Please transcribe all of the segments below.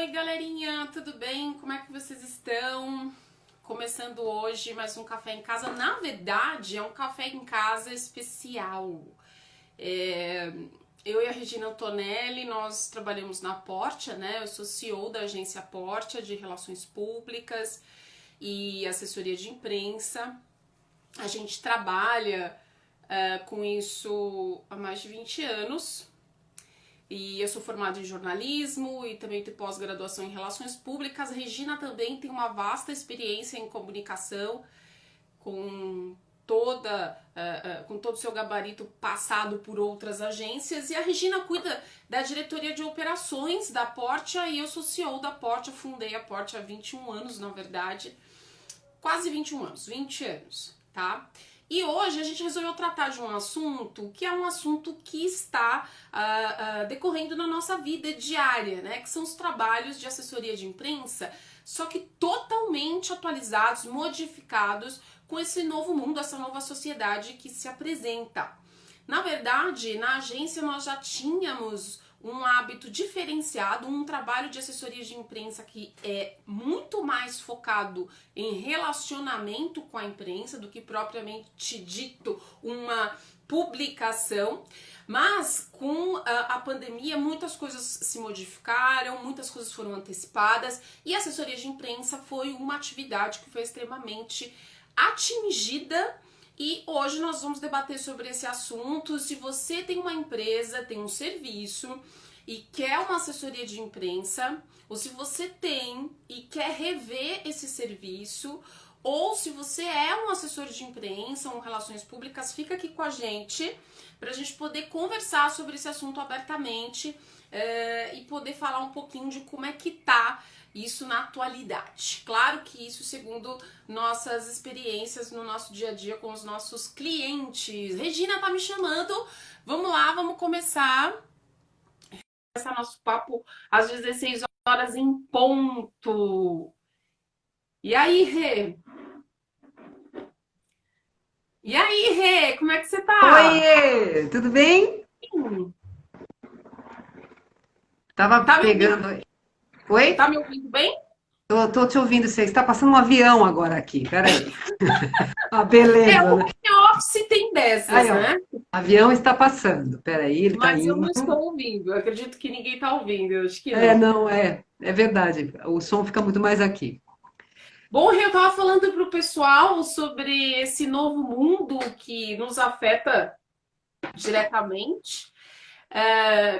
Oi, galerinha, tudo bem? Como é que vocês estão? Começando hoje mais um café em casa. Na verdade, é um café em casa especial. É, Eu e a Regina Antonelli, nós trabalhamos na Portia, né? Eu sou CEO da agência Portia de Relações Públicas e assessoria de imprensa. A gente trabalha com isso há mais de 20 anos. E eu sou formada em jornalismo e também tenho pós-graduação em relações públicas. A Regina também tem uma vasta experiência em comunicação, com com todo o seu gabarito passado por outras agências. E a Regina cuida da diretoria de operações da Portia e eu sou CEO da Portia, fundei a Portia há 21 anos, na verdade. Quase 21 anos, 20 anos, tá? E hoje a gente resolveu tratar de um assunto que é um assunto que está decorrendo na nossa vida diária, né? Que são os trabalhos de assessoria de imprensa, só que totalmente atualizados, modificados com esse novo mundo, essa nova sociedade que se apresenta. Na verdade, na agência nós já tínhamos um hábito diferenciado, um trabalho de assessoria de imprensa que é muito mais focado em relacionamento com a imprensa do que propriamente dito uma publicação. Mas com a pandemia muitas coisas se modificaram, muitas coisas foram antecipadas e a assessoria de imprensa foi uma atividade que foi extremamente atingida. E hoje nós vamos debater sobre esse assunto. Se você tem uma empresa, tem um serviço e quer uma assessoria de imprensa, ou se você tem e quer rever esse serviço, ou se você é um assessor de imprensa, um relações públicas, fica aqui com a gente para a gente poder conversar sobre esse assunto abertamente e poder falar um pouquinho de como é que tá isso na atualidade. Claro que isso segundo nossas experiências no nosso dia a dia com os nossos clientes. Regina tá me chamando. Vamos lá, vamos começar. Começar nosso papo às 16 horas em ponto. E aí, Rê? E aí, Rê? Como é que você tá? Oiê, tudo bem? Tava Tá me ouvindo, pegando. Oi? tá me ouvindo bem? Tô te ouvindo, você está passando um avião agora aqui, peraí. Ah, É, beleza, o né? home office tem dessas, Aí, ó, né? avião está passando, peraí, ele tá Mas eu indo. não estou ouvindo. Eu acredito que ninguém tá ouvindo. Eu acho que É, não. não, é verdade, o som fica muito mais aqui. Bom, eu estava falando para o pessoal sobre esse novo mundo que nos afeta diretamente.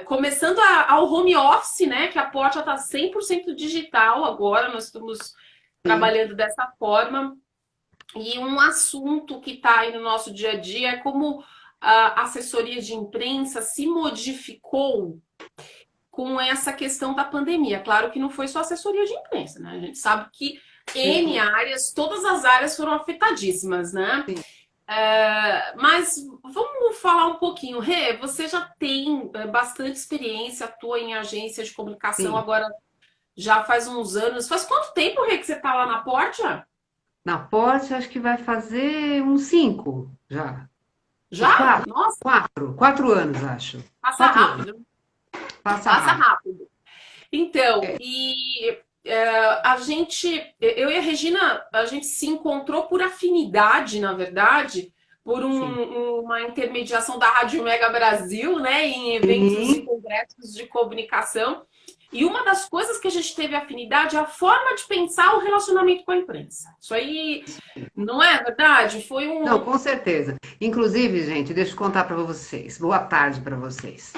Começando ao home office, né? Que a Porta está 100% digital agora, nós estamos Sim. trabalhando dessa forma. E um assunto que está aí no nosso dia a dia é como a assessoria de imprensa se modificou com essa questão da pandemia. Claro que não foi só assessoria de imprensa, né? A gente sabe que N Uhum. áreas, todas as áreas foram afetadíssimas, né? Sim. Mas vamos falar um pouquinho. Rê, você já tem bastante experiência, atua em agência de comunicação Sim. agora já faz uns anos. Faz quanto tempo, Rê, que você está lá na Porta? Na Porsche, acho que vai fazer uns 5 já. Já? Quatro, Nossa, 4 anos, acho. passa 4 anos, rápido. passa Passa rápido. rápido. Então, a gente, eu e a Regina, a gente se encontrou por afinidade, na verdade, por Sim. uma intermediação da Rádio Mega Brasil, né, em eventos e Sim. congressos de comunicação. E uma das coisas que a gente teve afinidade é a forma de pensar o relacionamento com a imprensa. Isso aí, não é verdade? Foi Não, um. com certeza. Inclusive, gente, deixa eu contar para vocês. Boa tarde para vocês.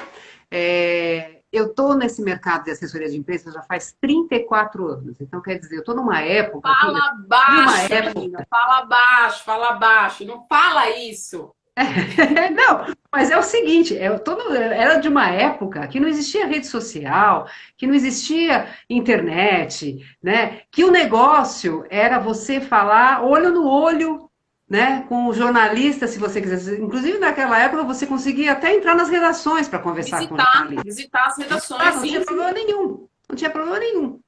Eu estou nesse mercado de assessoria de imprensa já faz 34 anos. Então, quer dizer, eu estou numa época que Fala de uma baixo, época. menina. Fala baixo, fala baixo. Não fala isso. Não, mas é o seguinte, era de uma época que não existia rede social, que não existia internet, né? Que o negócio era você falar olho no olho, né? Com o jornalista, se você quisesse. Inclusive, naquela época, você conseguia até entrar nas redações para conversar com o jornalista. Visitar as Ah, redações, não sim, tinha sim, problema nenhum. Não tinha problema nenhum.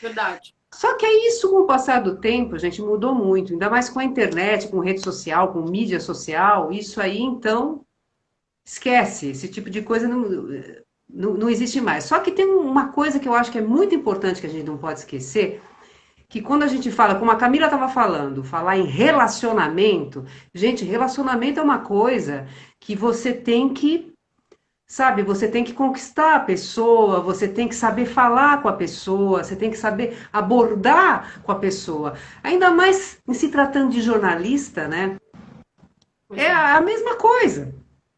verdade. Só que é isso, com o passar do tempo, gente, mudou muito. Ainda mais com a internet, com rede social, com mídia social. Isso aí, então, esquece. Esse tipo de coisa não. não existe mais. Só que tem uma coisa que eu acho que é muito importante que a gente não pode esquecer, que quando a gente fala, como a Camila estava falando, falar em relacionamento, gente, relacionamento é uma coisa que você tem que, sabe, você tem que conquistar a pessoa, você tem que saber falar com a pessoa, você tem que saber abordar com a pessoa. Ainda mais em se tratando de jornalista, né? Pois É é. a mesma coisa,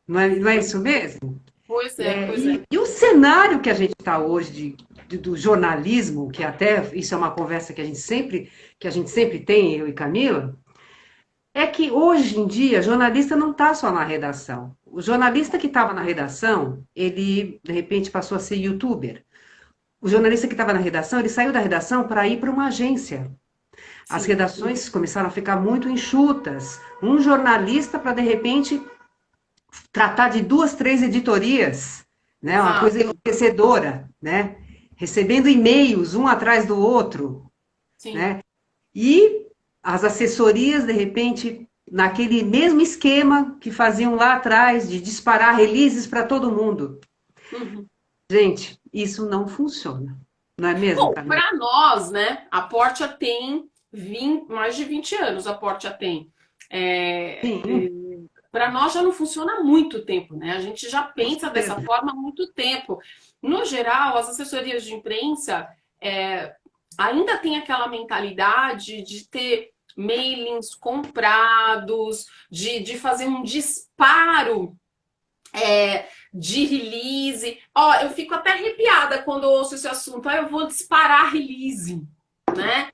não é isso mesmo? Pois é, É, pois é. e o cenário que a gente está hoje do jornalismo, que até isso é uma conversa que a gente sempre tem, eu e Camila, é que hoje em dia jornalista não está só na redação. O jornalista que estava na redação, ele de repente passou a ser youtuber. O jornalista que estava na redação, ele saiu da redação para ir para uma agência. As Sim. redações começaram a ficar muito enxutas. Um jornalista para de repente tratar de duas, três editorias, né? Uma Exato. coisa enlouquecedora, né? Recebendo e-mails um atrás do outro, Sim. né? E as assessorias, de repente, naquele mesmo esquema que faziam lá atrás, de disparar releases para todo mundo. Uhum. Gente, isso não funciona. Não é mesmo, Bom, Camila? para nós, né, a Portia tem 20, mais de 20 anos, a Portia tem. Sim, Para nós já não funciona há muito tempo, né? A gente já com pensa dessa certeza. forma há muito tempo. No geral, as assessorias de imprensa ainda tem aquela mentalidade de ter mailings comprados, de fazer um disparo de release. Ó, eu fico até arrepiada quando eu ouço esse assunto. Ah, eu vou disparar release, né?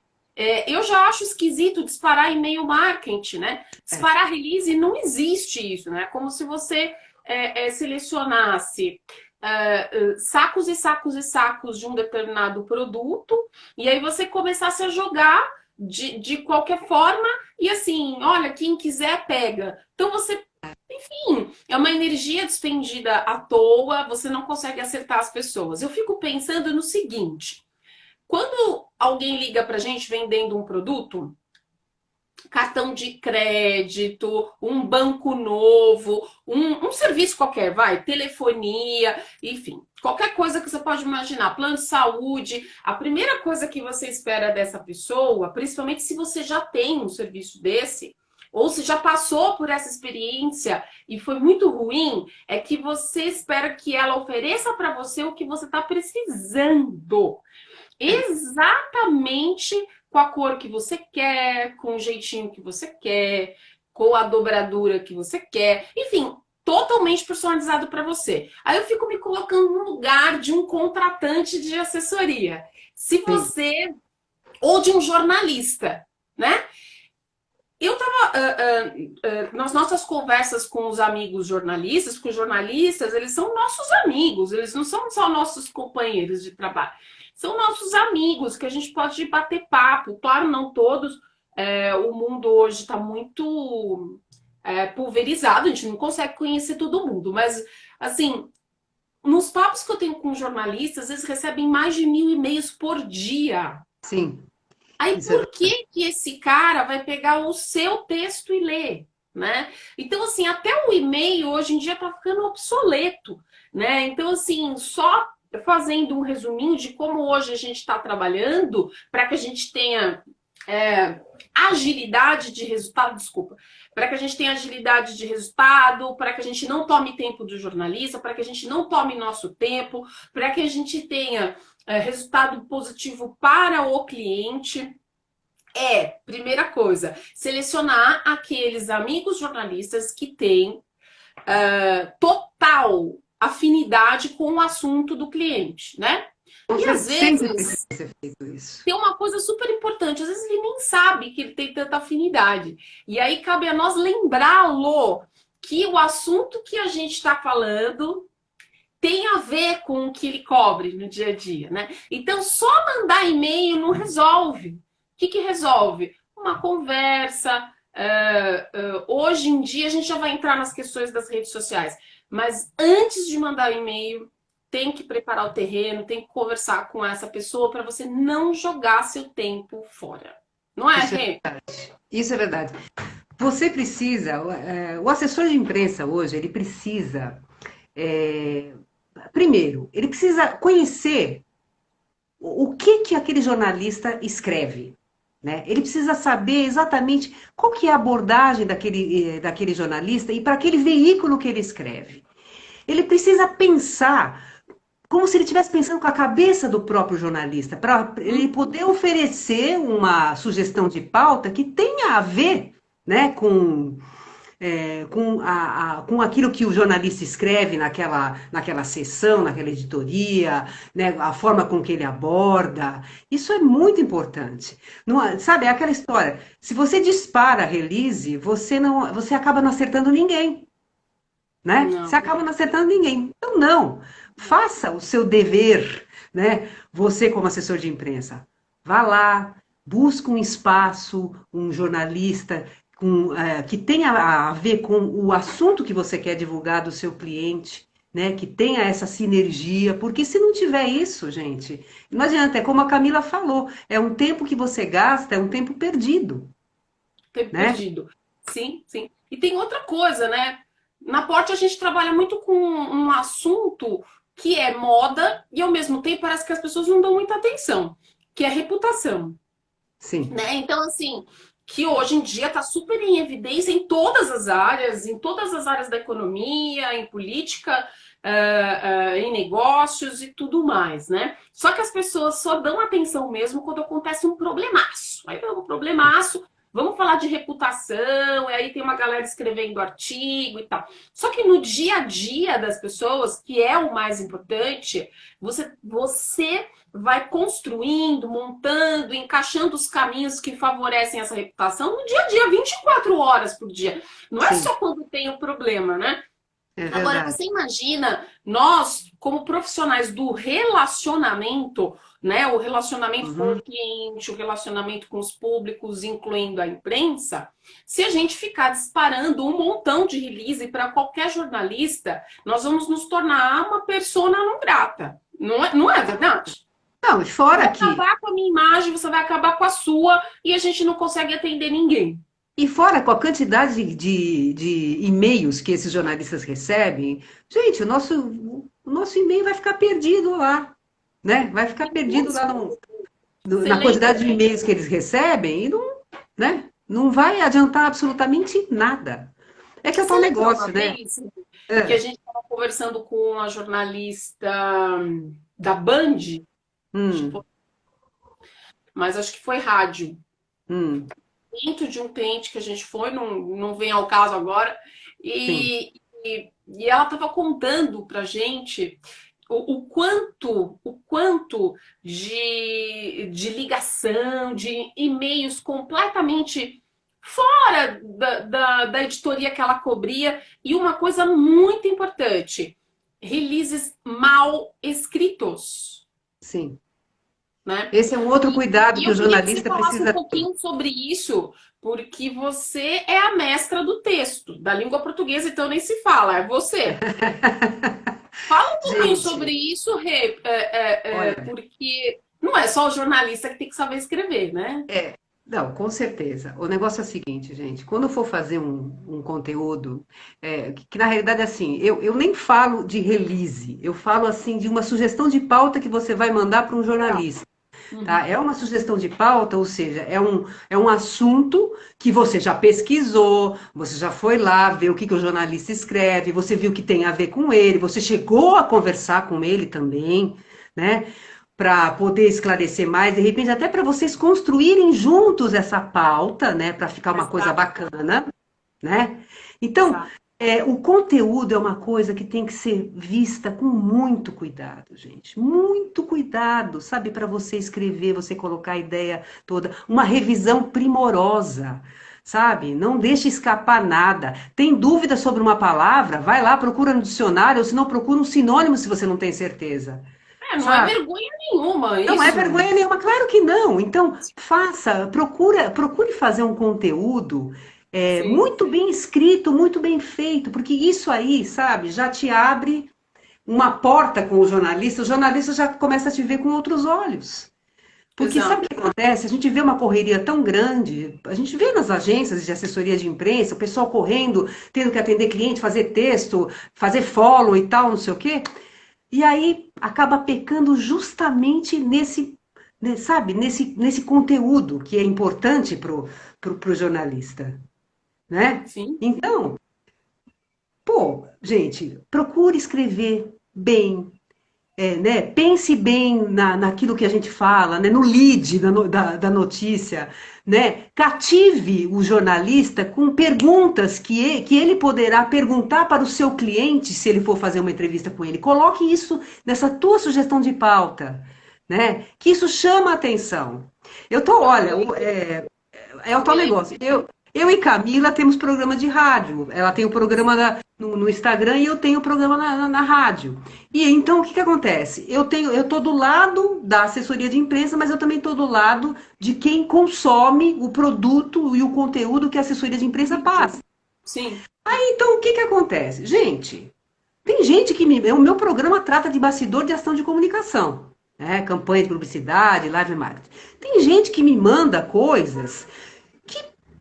Eu já acho esquisito disparar e-mail marketing, né? É, Disparar release não existe isso, né? Como se você selecionasse sacos e sacos e sacos de um determinado produto e aí você começasse a jogar de qualquer forma e assim, olha, quem quiser pega. Então você é uma energia despendida à toa, você não consegue acertar as pessoas. Eu fico pensando no seguinte: quando alguém liga pra gente vendendo um produto, cartão de crédito, um banco novo, um serviço qualquer, vai, telefonia, enfim, qualquer coisa que você pode imaginar, plano de saúde, a primeira coisa que você espera dessa pessoa, principalmente se você já tem um serviço desse, ou se já passou por essa experiência e foi muito ruim, é que você espera que ela ofereça para você o que você está precisando é, exatamente com a cor que você quer, com o jeitinho que você quer, com a dobradura que você quer, enfim, totalmente personalizado para você. Aí eu fico me colocando no lugar de um contratante de assessoria. Se sim. você ou de um jornalista, né? Eu tava nas nossas conversas com os amigos jornalistas, porque os jornalistas, eles são nossos amigos, eles não são só nossos companheiros de trabalho, são nossos amigos que a gente pode bater papo. Claro, não todos, o mundo hoje está muito pulverizado, a gente não consegue conhecer todo mundo, mas assim, nos papos que eu tenho com jornalistas, eles recebem mais de 1.000 e-mails por dia. Sim, Aí isso é por que que esse cara vai pegar o seu texto e ler, né? Então assim, até o e-mail hoje em dia tá ficando obsoleto, né? Então assim, só fazendo um resuminho de como hoje a gente está trabalhando para que a gente tenha agilidade de resultado, desculpa, para que a gente tenha agilidade de resultado, para que a gente não tome tempo do jornalista, para que a gente não tome nosso tempo, para que a gente tenha resultado positivo para o cliente. Primeira coisa, selecionar aqueles amigos jornalistas que têm total afinidade com o assunto do cliente, né? E às sempre precisa vezes ser feito isso. tem uma coisa super importante, às vezes ele nem sabe que ele tem tanta afinidade. E aí cabe a nós lembrá-lo que o assunto que a gente está falando tem a ver com o que ele cobre no dia a dia, né? Então, só mandar e-mail não resolve. O que, que resolve? Uma conversa. Hoje em dia, a gente já vai entrar nas questões das redes sociais, mas antes de mandar o e-mail, tem que preparar o terreno, tem que conversar com essa pessoa para você não jogar seu tempo fora. Não é, Isso é, Rê? isso é verdade. Você precisa, o assessor de imprensa hoje, ele precisa primeiro, ele precisa conhecer o que que aquele jornalista escreve, né? Ele precisa saber exatamente qual que é a abordagem daquele jornalista e para aquele veículo que ele escreve. Ele precisa pensar como se ele estivesse pensando com a cabeça do próprio jornalista, para ele poder oferecer uma sugestão de pauta que tenha a ver, né, com aquilo que o jornalista escreve naquela sessão, naquela editoria, né, a forma com que ele aborda. Isso é muito importante. Não, sabe, é aquela história. Se você dispara a release, você acaba não acertando ninguém, né? Você Não. acaba não acertando ninguém. Então, não. Faça o seu dever, né? Você, como assessor de imprensa, vá lá, busque um espaço, um jornalista que tenha a ver com o assunto que você quer divulgar do seu cliente, né? Que tenha essa sinergia, porque se não tiver isso, gente, não adianta, é como a Camila falou, é um tempo que você gasta, é um tempo perdido, Tempo né? perdido. Sim, sim. E tem outra coisa, né? Na Porte a gente trabalha muito com um assunto que é moda e ao mesmo tempo parece que as pessoas não dão muita atenção, que é reputação, Sim, né? Então, assim, que hoje em dia está super em evidência em todas as áreas da economia, em política, em negócios e tudo mais, né? Só que as pessoas só dão atenção mesmo quando acontece um problemaço. Aí tem um problemaço, vamos falar de reputação, e aí tem uma galera escrevendo artigo e tal. Só que no dia a dia das pessoas, que é o mais importante, você vai construindo, montando, encaixando os caminhos que favorecem essa reputação no dia a dia, 24 horas por dia. Não é sim, só quando tem o problema, né? é Agora, verdade. você imagina nós, como profissionais do relacionamento, né? O relacionamento com o Uhum. cliente, o relacionamento com os públicos, incluindo a imprensa, se a gente ficar disparando um montão de release para qualquer jornalista, nós vamos nos tornar uma persona não grata. Não é verdade? Não, e Você fora vai que acabar com a minha imagem, você vai acabar com a sua, e a gente não consegue atender ninguém. E fora com a quantidade de e-mails que esses jornalistas recebem, gente, o nosso e-mail vai ficar perdido lá, né? Vai ficar perdido lá na Excelente. quantidade de e-mails que eles recebem e não, né? Não vai adiantar absolutamente nada. É que é o Você tal lembra uma negócio, né? vez que a É. gente estava conversando com uma jornalista da Band, Hum, mas acho que foi rádio, hum, dentro de um cliente que a gente foi, não vem ao caso agora, sim, e ela estava contando pra gente o quanto de ligação, de e-mails completamente fora da editoria que ela cobria, e uma coisa muito importante, releases mal escritos, sim. né? Esse é um outro cuidado E que o eu queria que você jornalista falasse um precisa ter. pouquinho sobre isso, porque você é a mestra do texto, da língua portuguesa, então nem se fala, é você. Fala um pouquinho sobre Gente, isso, Rê, olha. porque não é só o jornalista que tem que saber escrever, né? Não, com certeza. O negócio é o seguinte, gente, quando eu for fazer um conteúdo, que na realidade é assim, eu nem falo de release, eu falo assim de uma sugestão de pauta que você vai mandar para um Tá. jornalista, tá? Uhum. É uma sugestão de pauta, ou seja, é um assunto que você já pesquisou, você já foi lá ver o que que o jornalista escreve, você viu que tem a ver com ele, você chegou a conversar com ele também, né? Para poder esclarecer mais, de repente até para vocês construírem juntos essa pauta, né, para ficar uma coisa Exato, bacana, né? Então, exato. o conteúdo é uma coisa que tem que ser vista com muito cuidado, gente. Muito cuidado, sabe, para você escrever, você colocar a ideia toda, uma revisão primorosa. Sabe? Não deixe escapar nada. Tem dúvida sobre uma palavra? Vai lá, procura no dicionário, ou se não, procura um sinônimo se você não tem certeza. Não é Sabe? vergonha nenhuma Não é isso. vergonha nenhuma, claro que não. Então, faça, procure fazer um conteúdo Sim, muito bem escrito, muito bem feito, porque isso aí, sabe, já te abre uma porta com o jornalista já começa a te ver com outros olhos. Porque sabe o exato. que acontece? A gente vê uma correria tão grande, a gente vê nas agências de assessoria de imprensa, o pessoal correndo, tendo que atender cliente, fazer texto, fazer follow e tal, não sei o quê. E aí acaba pecando justamente sabe, nesse conteúdo que é importante pro jornalista, né? Sim. Então, pô, gente, procure escrever bem, né? Pense bem naquilo que a gente fala, né? No lead da notícia, né? Cative o jornalista com perguntas que ele poderá perguntar para o seu cliente se ele for fazer uma entrevista com ele. Coloque isso nessa tua sugestão de pauta, né? Que isso chama a atenção. Olha, é o tal Beleza. negócio. Eu e Camila temos programa de rádio. Ela tem o programa no Instagram e eu tenho o programa na rádio. E então, o que acontece? Eu estou do lado da assessoria de imprensa, mas eu também estou do lado de quem consome o produto e o conteúdo que a assessoria de imprensa passa. Sim. Então, o que acontece? Gente, tem gente que o meu programa trata de bastidor de ação de comunicação, né? Campanha de publicidade, live marketing. Tem gente que me manda coisas que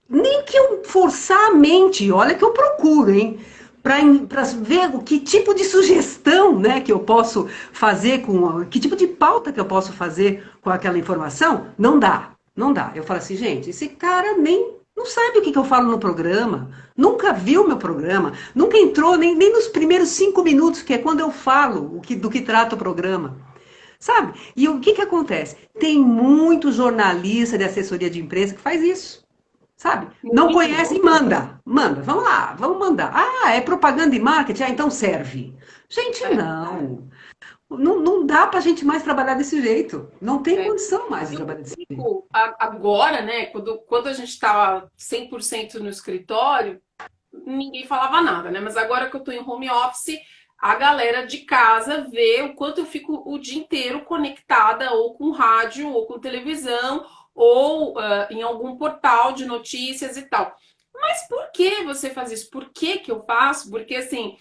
nem que eu forçar a mente, olha que eu procuro, hein? Para ver o que tipo de sugestão, né, que eu posso fazer que tipo de pauta que eu posso fazer com aquela informação, não dá, não dá. Eu falo assim, gente, esse cara nem não sabe o que eu falo no programa, nunca viu meu programa, nunca entrou nem nos primeiros 5 minutos, que é quando eu falo do que trata o programa. Sabe? E o que acontece? Tem muito jornalista de assessoria de imprensa que faz isso. Sabe? Não Muito. conhece e manda. Manda, vamos lá, vamos mandar. Ah, é propaganda e marketing? Ah, então serve. Gente, É. não. Não dá pra gente mais trabalhar desse jeito. Não tem É. condição mais de Eu trabalhar desse jeito. fico agora, né? Quando a gente estava 100% no escritório, ninguém falava nada, né? Mas agora que eu estou em home office, a galera de casa vê o quanto eu fico o dia inteiro conectada ou com rádio, ou com televisão, ou em algum portal de notícias e tal. Mas por que você faz isso? Por que que eu faço? Porque assim,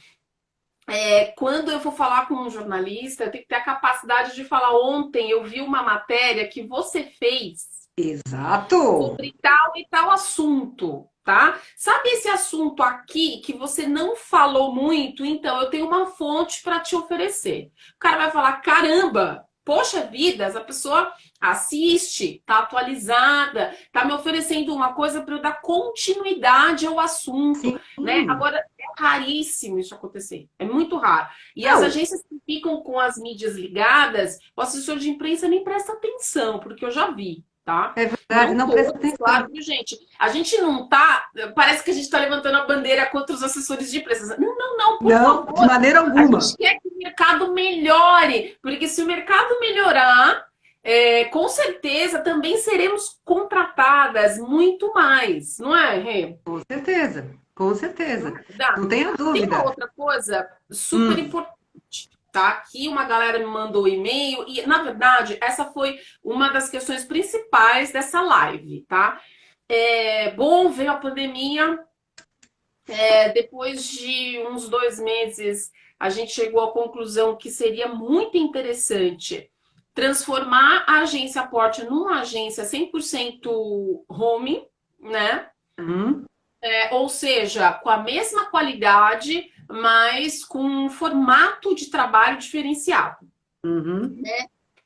quando eu for falar com um jornalista, eu tenho que ter a capacidade de falar: ontem eu vi uma matéria que você fez Exato. sobre tal e tal assunto, tá? Sabe esse assunto aqui que você não falou muito? Então, eu tenho uma fonte para te oferecer. O cara vai falar: caramba, poxa vida, essa pessoa assiste, tá atualizada, tá me oferecendo uma coisa para eu dar continuidade ao assunto, Sim. né? Agora, é raríssimo isso acontecer, é muito raro. E as Não, agências que ficam com as mídias ligadas, o assessor de imprensa nem presta atenção, porque eu já vi, tá? é verdade, Não não presta todos, atenção. claro, viu, gente? A gente não tá. Parece que a gente tá levantando a bandeira contra os assessores de imprensa. Não, não, não, por Não, de favor. maneira A alguma. gente quer que o mercado melhore, porque se o mercado melhorar, com certeza também seremos contratadas muito mais, não é, Rê? Com certeza, com certeza. Dá. Não tenha Tem uma dúvida. outra coisa super Hum, importante, tá? Aqui uma galera me mandou e-mail e, na verdade, essa foi uma das questões principais dessa live, tá? Bom, veio a pandemia, depois de uns 2 meses, a gente chegou à conclusão que seria muito interessante transformar a agência Porte numa agência 100% home, né? hum, Ou seja, com a mesma qualidade, mas com um formato de trabalho diferenciado. uhum.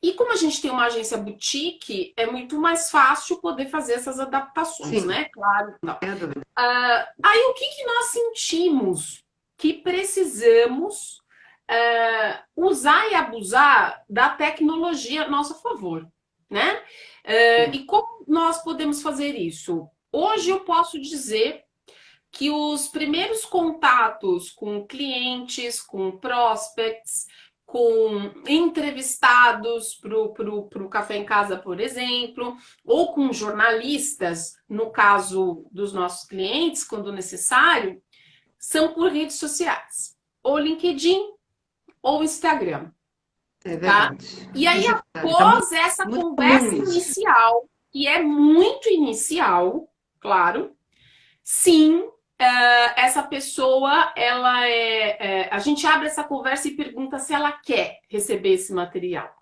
E como a gente tem uma agência boutique, é muito mais fácil poder fazer essas adaptações, Sim, né? Claro. não tenha dúvida. Aí o que nós sentimos? Que precisamos usar e abusar da tecnologia a nosso favor, né? E como nós podemos fazer isso? Hoje eu posso dizer que os primeiros contatos com clientes, com prospects, com entrevistados para o Café em Casa, por exemplo, ou com jornalistas, no caso dos nossos clientes, quando necessário, são por redes sociais, ou LinkedIn ou Instagram, É tá? verdade. E aí, Isso é verdade. Tá após essa muito comum conversa isso. inicial, que é muito inicial, claro, sim, essa pessoa, a gente abre essa conversa e pergunta se ela quer receber esse material.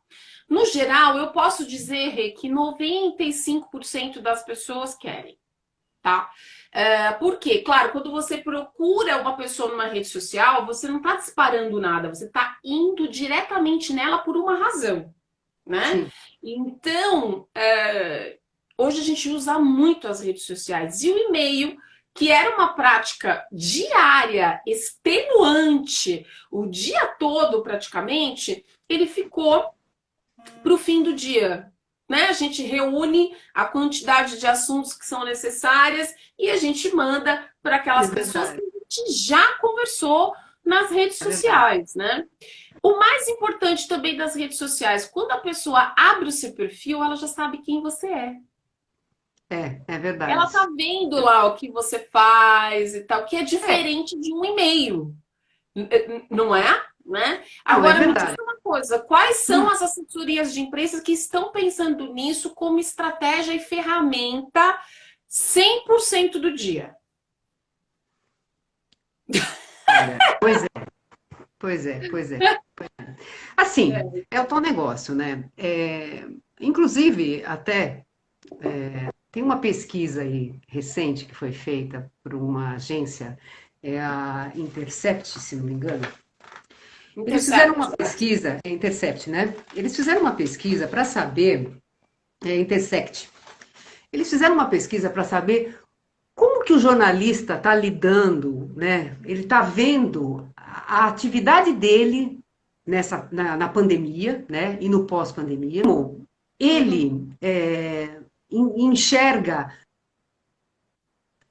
No geral, eu posso dizer, Rê, que 95% das pessoas querem. tá? Por quê? Claro, quando você procura uma pessoa numa rede social, você não está disparando nada, você está indo diretamente nela por uma razão, né? Sim, Então, hoje a gente usa muito as redes sociais e o e-mail, que era uma prática diária, extenuante, o dia todo praticamente, ele ficou para o fim do dia. Né? A gente reúne a quantidade de assuntos que são necessárias e a gente manda para é aquelas pessoas que verdade, a gente já conversou nas redes é verdade. sociais, né? O mais importante também das redes sociais, quando a pessoa abre o seu perfil, ela já sabe quem você é. É Ela verdade. tá vendo lá o que você faz e tal, que é É, diferente de um e-mail. Não é? Né? não, é Agora me diz verdade. uma coisa: quais são Hum, as assessorias de imprensa que estão pensando nisso como estratégia e ferramenta 100% do dia? olha, pois é. Assim, é o tal negócio, né? Inclusive, até tem uma pesquisa aí recente que foi feita por uma agência, é a Intercept, se não me engano. Eles fizeram Intercept. uma pesquisa, é Intercept, né? Eles fizeram uma pesquisa para saber, Intersect. Eles fizeram uma pesquisa para saber como que o jornalista está lidando, né? Ele está vendo a atividade dele na pandemia, né? E no pós-pandemia. Como Uhum. ele enxerga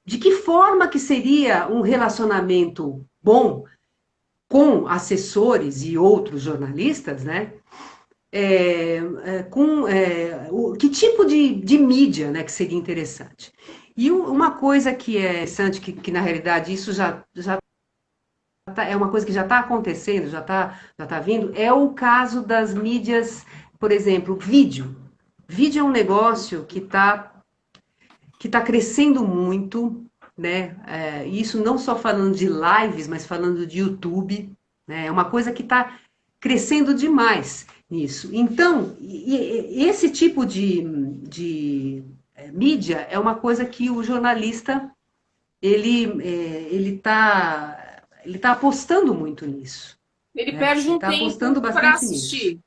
de que forma que seria um relacionamento bom com assessores e outros jornalistas, né? Que tipo de mídia, né, que seria interessante. E uma coisa que é interessante, que na realidade isso já é uma coisa que já está acontecendo, já tá vindo, é o caso das mídias, por exemplo, vídeo. Vídeo é um negócio que tá crescendo muito, né? E isso não só falando de lives, mas falando de YouTube, né? É uma coisa que está crescendo demais nisso. Então, esse tipo de mídia é uma coisa que o jornalista ele tá apostando muito nisso, Ele né? perde Ele um está apostando tempo para bastante nisso. assistir.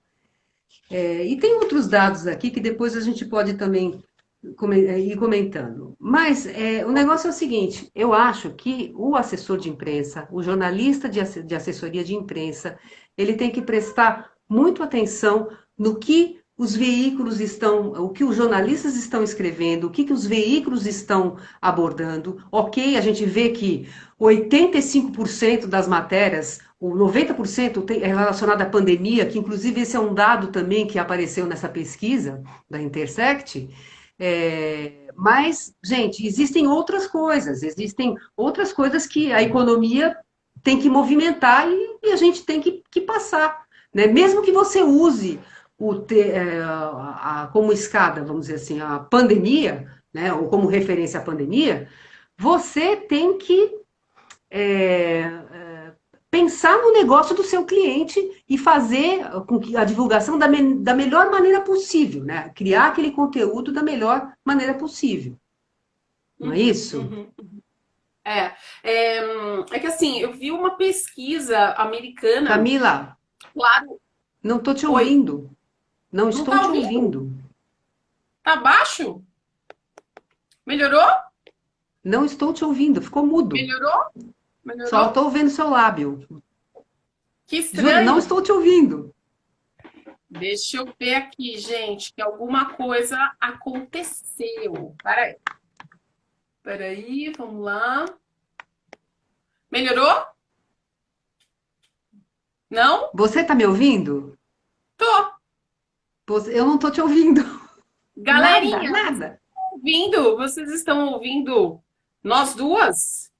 E tem outros dados aqui que depois a gente pode também ir comentando. Mas o negócio é o seguinte: eu acho que o assessor de imprensa, o jornalista de assessoria de imprensa, ele tem que prestar muito atenção no que os veículos estão, o que os jornalistas estão escrevendo, o que os veículos estão abordando. Ok, a gente vê que 85% das matérias, o 90% é relacionado à pandemia, que inclusive esse é um dado também que apareceu nessa pesquisa da Intersect. Mas, gente, existem outras coisas que a economia tem que movimentar e a gente tem que passar. Né? Mesmo que você use como escada, vamos dizer assim, a pandemia, né? Ou como referência à pandemia, você tem que pensar no negócio do seu cliente e fazer com que a divulgação da melhor maneira possível, né? Criar aquele conteúdo da melhor maneira possível. Não é Uhum, isso? uhum. É, é, é que assim, eu vi uma pesquisa americana, Camila, claro, não estou te oi, ouvindo. Não não estou tá te ouvindo? ouvindo. Tá baixo? Melhorou? Não estou te ouvindo. Ficou mudo. Melhorou? Só Melhorou? estou vendo seu lábio. Que Juro, não estranho. estou te ouvindo. Deixa eu ver aqui, gente, que alguma coisa aconteceu. Peraí, vamos lá. Melhorou? Não? Você está me ouvindo? Tô. Eu não estou te ouvindo. Nada, Galerinha, vocês nada. estão ouvindo? Vocês estão ouvindo nós duas?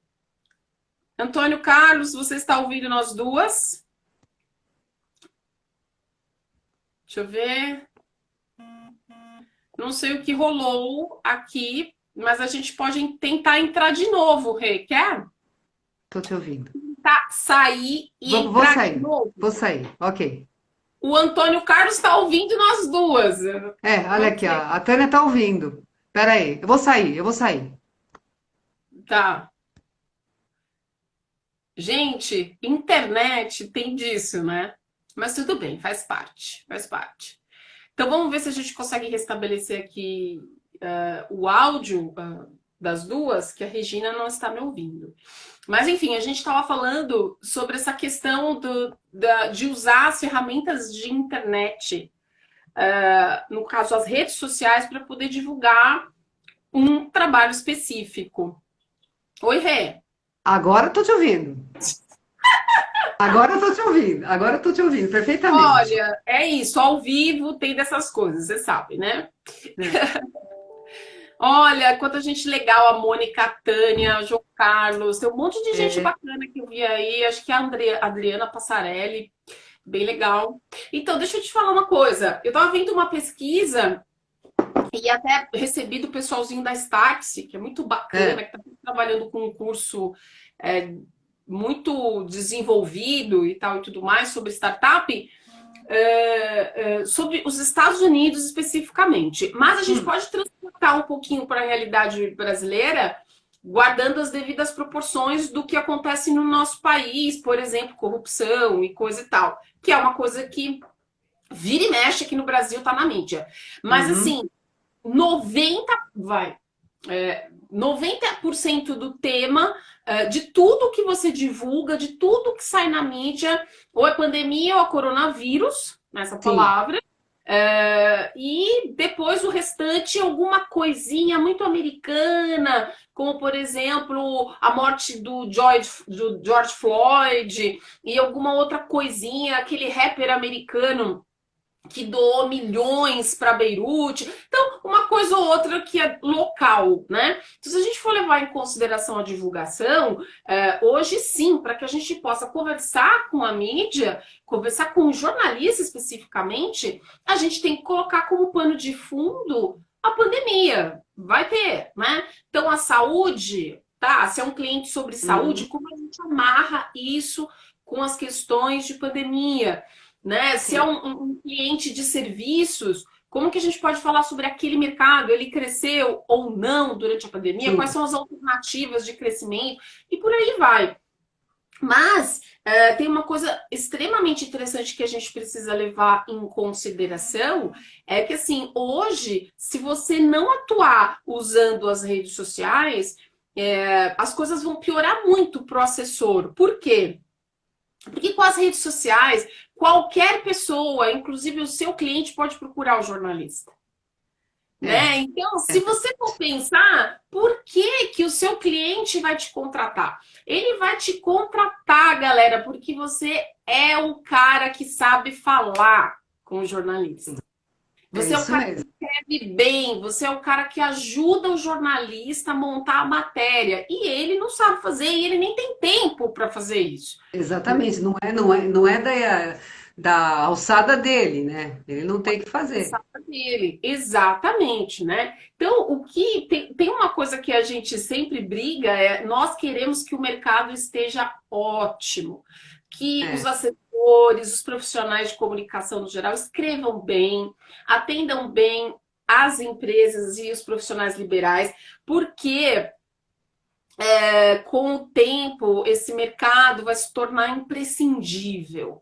Antônio Carlos, você está ouvindo nós duas? Deixa eu ver. Não sei o que rolou aqui, mas a gente pode tentar entrar de novo, Rê. Quer? Estou te ouvindo. Tá, sair e Vou entrar de sair. novo. Vou sair. Ok. O Antônio Carlos está ouvindo nós duas. Olha Não aqui, ó. sei. A Tânia está ouvindo. Espera aí. Eu vou sair. Tá. Gente, internet tem disso, né? Mas tudo bem, faz parte, faz parte. Então vamos ver se a gente consegue restabelecer aqui o áudio das duas, que a Regina não está me ouvindo. Mas enfim, a gente estava falando sobre essa questão de usar as ferramentas de internet, no caso as redes sociais, para poder divulgar um trabalho específico. Oi, Rê. Agora eu tô te ouvindo. Agora eu tô te ouvindo. Agora eu tô te ouvindo perfeitamente. Olha, é isso, ao vivo tem dessas coisas, você sabe, né? É. Olha, quanta gente legal, a Mônica, a Tânia, o João Carlos, tem um monte de gente É. bacana que eu vi aí, acho que a Adriana Passarelli, bem legal. Então, deixa eu te falar uma coisa, eu tava vendo uma pesquisa e até recebi do pessoalzinho da Startse, que é muito bacana, É. que tá trabalhando com um curso é, muito desenvolvido e tal e tudo mais sobre startup, sobre os Estados Unidos especificamente. Mas a gente Hum. pode transportar um pouquinho para a realidade brasileira, guardando as devidas proporções do que acontece no nosso país, por exemplo, corrupção e coisa e tal, que é uma coisa que vira e mexe aqui no Brasil, tá na mídia. Mas Uhum. assim, 90% do tema, de tudo que você divulga, de tudo que sai na mídia, ou é pandemia ou é coronavírus, nessa Sim. palavra, e depois o restante, alguma coisinha muito americana, como por exemplo a morte do George Floyd, e alguma outra coisinha, aquele rapper americano que doou milhões para Beirute. Então, uma coisa ou outra que é local, né? Então, se a gente for levar em consideração a divulgação, hoje sim, para que a gente possa conversar com a mídia, conversar com o jornalista especificamente, a gente tem que colocar como pano de fundo a pandemia. Vai ter, né? Então, a saúde, tá? Se é um cliente sobre saúde, Uhum. como a gente amarra isso com as questões de pandemia? Né? Se é Sim. um cliente de serviços, como que a gente pode falar sobre aquele mercado? Ele cresceu ou não durante a pandemia? Quais Sim. são as alternativas de crescimento? E por aí vai. Mas tem uma coisa extremamente interessante que a gente precisa levar em consideração, é que assim, hoje, se você não atuar usando as redes sociais, as coisas vão piorar muito para o assessor. Por quê? Porque com as redes sociais, qualquer pessoa, inclusive o seu cliente, pode procurar o jornalista. É. Né? Então, se É. você for pensar, por que que o seu cliente vai te contratar? Ele vai te contratar, galera, porque você é o cara que sabe falar com o jornalista. É Você é o isso cara que mesmo. escreve bem, você é o cara que ajuda o jornalista a montar a matéria. E ele não sabe fazer, e ele nem tem tempo para fazer isso. Exatamente. Não é da alçada dele, né? Ele não tem que fazer. Dele, exatamente, né? Então, o que tem uma coisa que a gente sempre briga é nós queremos que o mercado esteja ótimo, que os É. assessores, os profissionais de comunicação no geral escrevam bem, atendam bem as empresas e os profissionais liberais, porque com o tempo esse mercado vai se tornar imprescindível.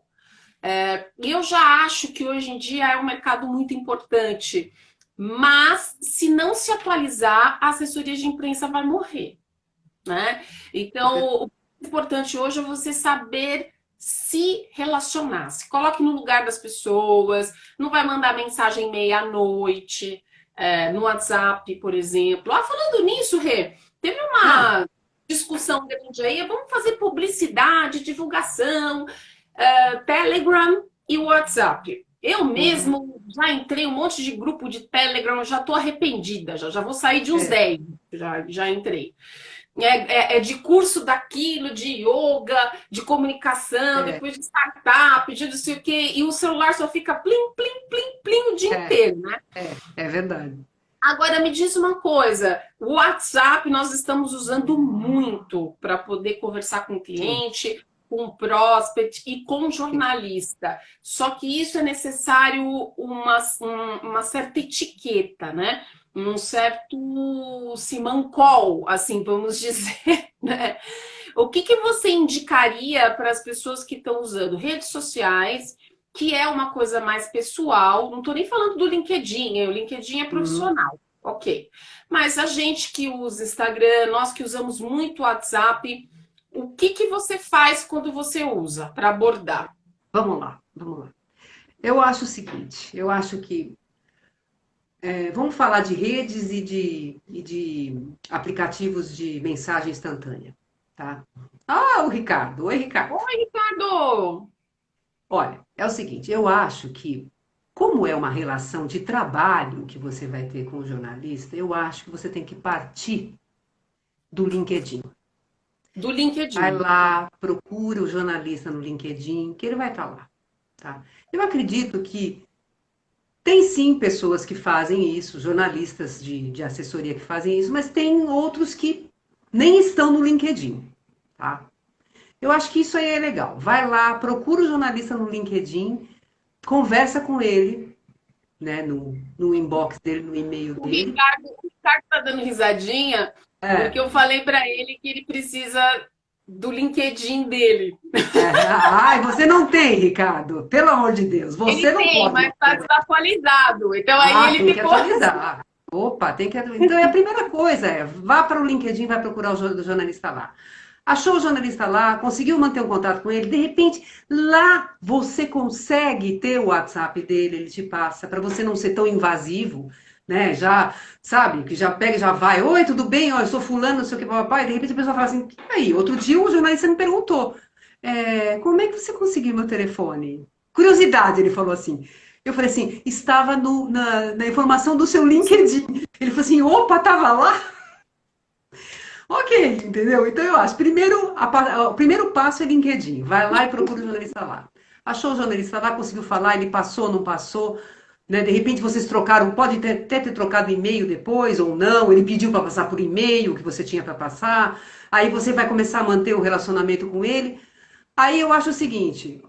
Eu já acho que hoje em dia é um mercado muito importante, mas se não se atualizar, a assessoria de imprensa vai morrer, né? Então, o importante hoje é você saber se relacionar, se coloque no lugar das pessoas, não vai mandar mensagem meia-noite, no WhatsApp, por exemplo. Falando nisso, Rê, teve Ah, uma discussão grande aí, vamos fazer publicidade, divulgação, Telegram e WhatsApp. Eu uhum. mesmo já entrei em um monte de grupo de Telegram, já estou arrependida, já vou sair de uns É. 10, já entrei. É de curso daquilo, de yoga, de comunicação, É. depois de startup, de não sei o quê, e o celular só fica plim, plim, plim, plim o dia É. inteiro, né? É verdade. Agora me diz uma coisa, o WhatsApp nós estamos usando muito para poder conversar com o Sim. cliente, com o prospect e com o Sim. jornalista. Só que isso é necessário uma certa etiqueta, né? num certo simancol, assim, vamos dizer, né? O que que você indicaria para as pessoas que estão usando redes sociais, que é uma coisa mais pessoal? Não estou nem falando do LinkedIn, o LinkedIn é Uhum. profissional, ok. Mas a gente que usa Instagram, nós que usamos muito WhatsApp, o que que você faz quando você usa para abordar? Vamos lá, vamos lá. Eu acho o seguinte, eu acho que vamos falar de redes e de aplicativos de mensagem instantânea, tá? Ah, o Ricardo. Oi, Ricardo. Oi, Ricardo! Olha, é o seguinte, eu acho que, como é uma relação de trabalho que você vai ter com o jornalista, eu acho que você tem que partir do LinkedIn. Do Vai LinkedIn. lá, procura o jornalista no LinkedIn, que ele vai estar lá, tá? Eu acredito que tem sim pessoas que fazem isso, jornalistas de assessoria que fazem isso, mas tem outros que nem estão no LinkedIn, tá? Eu acho que isso aí é legal. Vai lá, procura o jornalista no LinkedIn, conversa com ele, né, no inbox dele, no e-mail dele. O Ricardo tá dando risadinha É, porque eu falei para ele que ele precisa do LinkedIn dele. ai, você não tem, Ricardo. Pelo amor de Deus, Ele você não tem, pode. mas está desatualizado. Então aí Ah, ele tem que ficou. atualizar. Opa, tem que atualizar. Então, a primeira coisa vá para o LinkedIn, vai procurar o jornalista lá. Achou o jornalista lá, conseguiu manter um contato com ele, de repente, lá você consegue ter o WhatsApp dele, ele te passa, para você não ser tão invasivo, né? Já, sabe, que já pega e já vai, oi, tudo bem? Ó, eu sou fulano, não sei o que, papai. E de repente a pessoa fala assim, aí, outro dia o jornalista me perguntou, como é que você conseguiu meu telefone? Curiosidade, ele falou assim. Eu falei assim, estava na informação do seu LinkedIn. Ele falou assim, opa, tava lá? Ok, entendeu? Então eu acho, primeiro, o primeiro passo é LinkedIn. Vai lá e procura o jornalista lá. Achou o jornalista lá, conseguiu falar, ele passou, não passou, né? De repente vocês trocaram, pode até ter trocado e-mail depois ou não, ele pediu para passar por e-mail o que você tinha para passar. Aí você vai começar a manter o relacionamento com ele. Aí eu acho o seguinte,